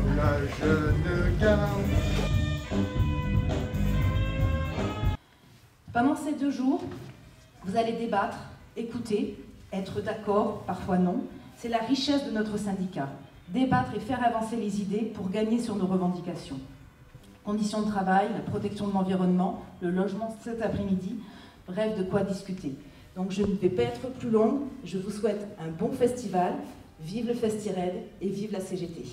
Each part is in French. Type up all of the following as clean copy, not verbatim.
comme la jeune garde. Pendant ces 2 jours, vous allez débattre, écouter, être d'accord, parfois non. C'est la richesse de notre syndicat. Débattre et faire avancer les idées pour gagner sur nos revendications. Conditions de travail, la protection de l'environnement, le logement cet après-midi, bref, de quoi discuter. Donc je ne vais pas être plus longue, je vous souhaite un bon festival, vive le Festired et vive la CGT.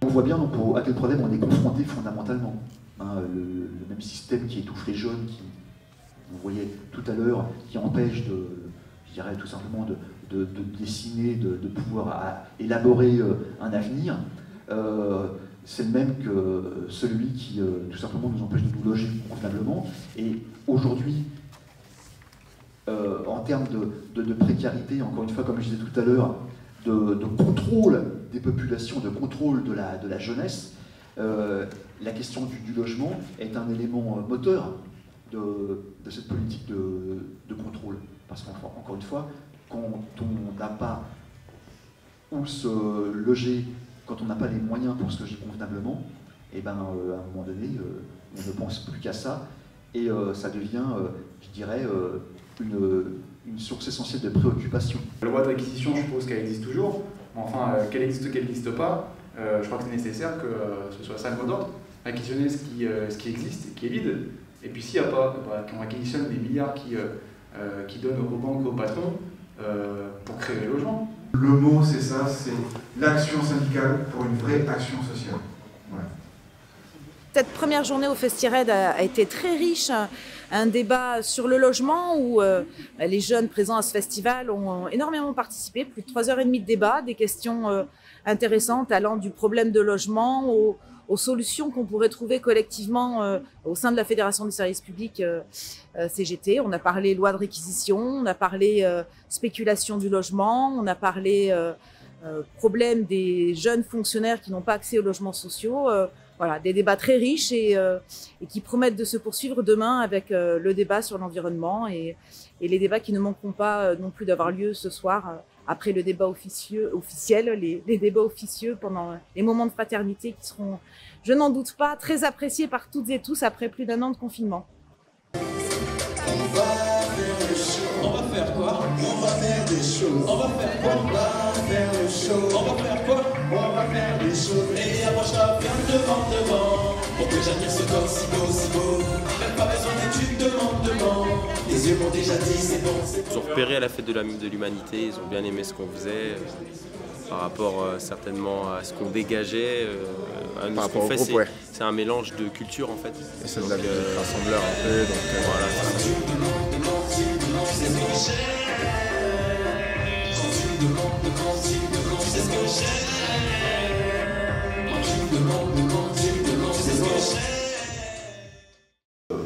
On voit bien donc, à quel problème on est confronté fondamentalement. Le même système qui étouffe les jeunes, qui, vous voyez tout à l'heure, qui empêche je dirais tout simplement de dessiner, de pouvoir élaborer un avenir, c'est le même que celui qui tout simplement nous empêche de nous loger convenablement. Et aujourd'hui, en termes de précarité, encore une fois, comme je disais tout à l'heure, de contrôle des populations, de contrôle de la jeunesse, la question du logement est un élément moteur de cette politique de contrôle. Parce qu'encore une fois, quand on n'a pas où se loger, quand on n'a pas les moyens pour se loger convenablement, et ben, à un moment donné, on ne pense plus qu'à ça, et ça devient, je dirais, une source essentielle de préoccupation. La loi de réquisition, je suppose qu'elle existe toujours, mais enfin, qu'elle existe ou qu'elle n'existe pas, je crois que c'est nécessaire que ce soit ça le mot d'ordre, réquisitionner ce qui existe et qui est vide, et puis s'il n'y a pas, qu'on réquisitionne des milliards qui donnent aux banques, aux patrons, pour créer les logements. Le mot, c'est ça, c'est l'action syndicale pour une vraie action sociale. Ouais. Cette première journée au Festired a été très riche, un débat sur le logement où les jeunes présents à ce festival ont énormément participé, plus de 3h30 de débat, des questions intéressantes allant du problème de logement aux solutions qu'on pourrait trouver collectivement au sein de la Fédération des services publics CGT. On a parlé loi de réquisition, on a parlé spéculation du logement, on a parlé problème des jeunes fonctionnaires qui n'ont pas accès aux logements sociaux. Voilà, des débats très riches et qui promettent de se poursuivre demain avec le débat sur l'environnement et les débats qui ne manqueront pas non plus d'avoir lieu ce soir après le débat officiel, les débats officieux pendant les moments de fraternité qui seront, je n'en doute pas, très appréciés par toutes et tous après plus d'1 an de confinement. On va faire quoi? On va faire des choses. On va faire quoi? On va faire des choses. On va faire quoi? On va faire des choses. Et approche-toi, viens devant. Pour que j'admire ce corps si beau. Même pas besoin d'études, demande. Les yeux m'ont déjà dit c'est bon. Ils ont repéré à la fête de l'humanité, ils ont bien aimé ce qu'on faisait. Par rapport certainement à ce qu'on dégageait, à nous, ce qu'on fait, c'est un mélange de culture en fait. Et c'est de la rassembleur un peu, donc voilà.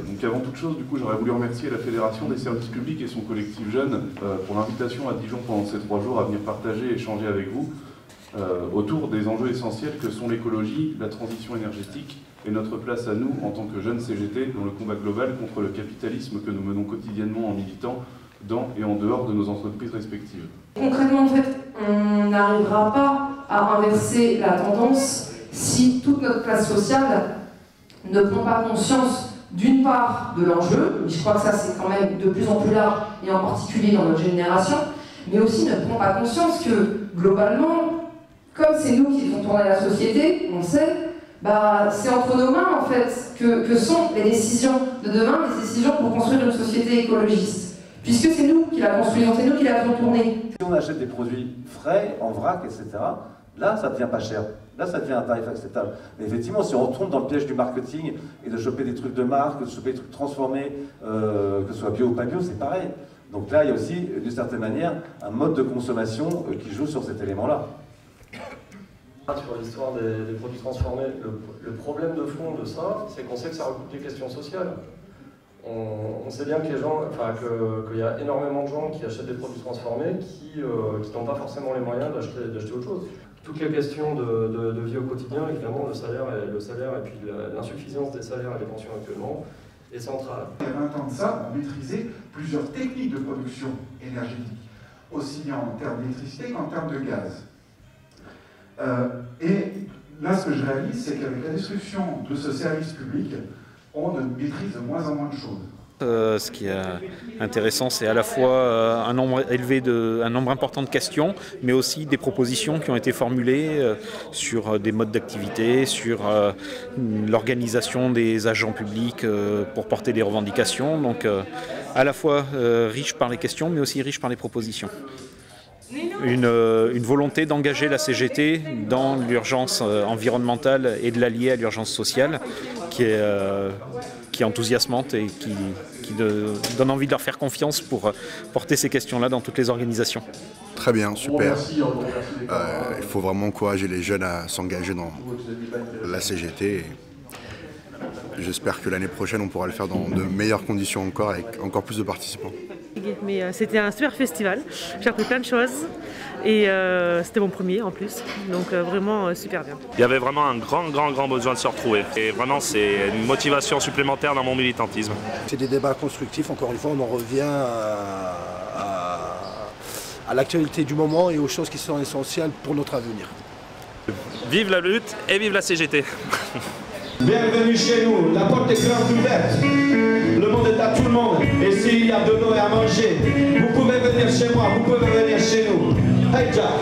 Donc avant toute chose, du coup, j'aurais voulu remercier la Fédération des services publics et son collectif Jeunes pour l'invitation à Dijon pendant ces 3 jours à venir partager et échanger avec vous autour des enjeux essentiels que sont l'écologie, la transition énergétique et notre place à nous en tant que jeunes CGT dans le combat global contre le capitalisme que nous menons quotidiennement en militant dans et en dehors de nos entreprises respectives. Concrètement, en fait, on n'arrivera pas à inverser la tendance si toute notre classe sociale ne prend pas conscience d'une part de l'enjeu, je crois que ça c'est quand même de plus en plus large, et en particulier dans notre génération, mais aussi ne prend pas conscience que, globalement, comme c'est nous qui faisons tourner la société, on sait, c'est entre nos mains en fait que sont les décisions de demain, les décisions pour construire une société écologiste. Puisque c'est nous qui la construisons, c'est nous qui la faisons tourner. Si on achète des produits frais, en vrac, etc., là ça devient pas cher. Là, ça devient un tarif acceptable. Mais effectivement, si on retombe dans le piège du marketing et de choper des trucs de marque, de choper des trucs transformés, que ce soit bio ou pas bio, c'est pareil. Donc là, il y a aussi, d'une certaine manière, un mode de consommation qui joue sur cet élément-là. Sur l'histoire des produits transformés, le problème de fond de ça, c'est qu'on sait que ça recoupe des questions sociales. On sait bien que les gens, qu'il y a énormément de gens qui achètent des produits transformés qui n'ont pas forcément les moyens d'acheter autre chose. Toutes les questions de vie au quotidien, évidemment, le salaire et puis l'insuffisance des salaires et des pensions actuellement, et centrale. Il y a 20 ans de ça, on maîtrisait plusieurs techniques de production énergétique, aussi bien en termes d'électricité qu'en termes de gaz. Et là, ce que je réalise, c'est qu'avec la destruction de ce service public, on maîtrise de moins en moins de choses. Ce qui est intéressant, c'est à la fois un nombre important de questions, mais aussi des propositions qui ont été formulées sur des modes d'activité, sur l'organisation des agents publics pour porter des revendications. Donc à la fois riche par les questions, mais aussi riche par les propositions. Une volonté d'engager la CGT dans l'urgence environnementale et de l'allier à l'urgence sociale qui est enthousiasmante et qui donne envie de leur faire confiance pour porter ces questions-là dans toutes les organisations. Très bien, super. Il faut vraiment encourager les jeunes à s'engager dans la CGT. J'espère que l'année prochaine, on pourra le faire dans de meilleures conditions encore, avec encore plus de participants. Mais c'était un super festival, j'ai appris plein de choses et c'était mon premier en plus, donc vraiment super bien. Il y avait vraiment un grand besoin de se retrouver et vraiment c'est une motivation supplémentaire dans mon militantisme. C'est des débats constructifs, encore une fois on en revient à l'actualité du moment et aux choses qui sont essentielles pour notre avenir. Vive la lutte et vive la CGT. Bienvenue chez nous, la porte est grande ouverte. Le monde est à tout le monde. Et s'il y a de l'eau et à manger, vous pouvez venir chez moi, vous pouvez venir chez nous. Hey, Jack.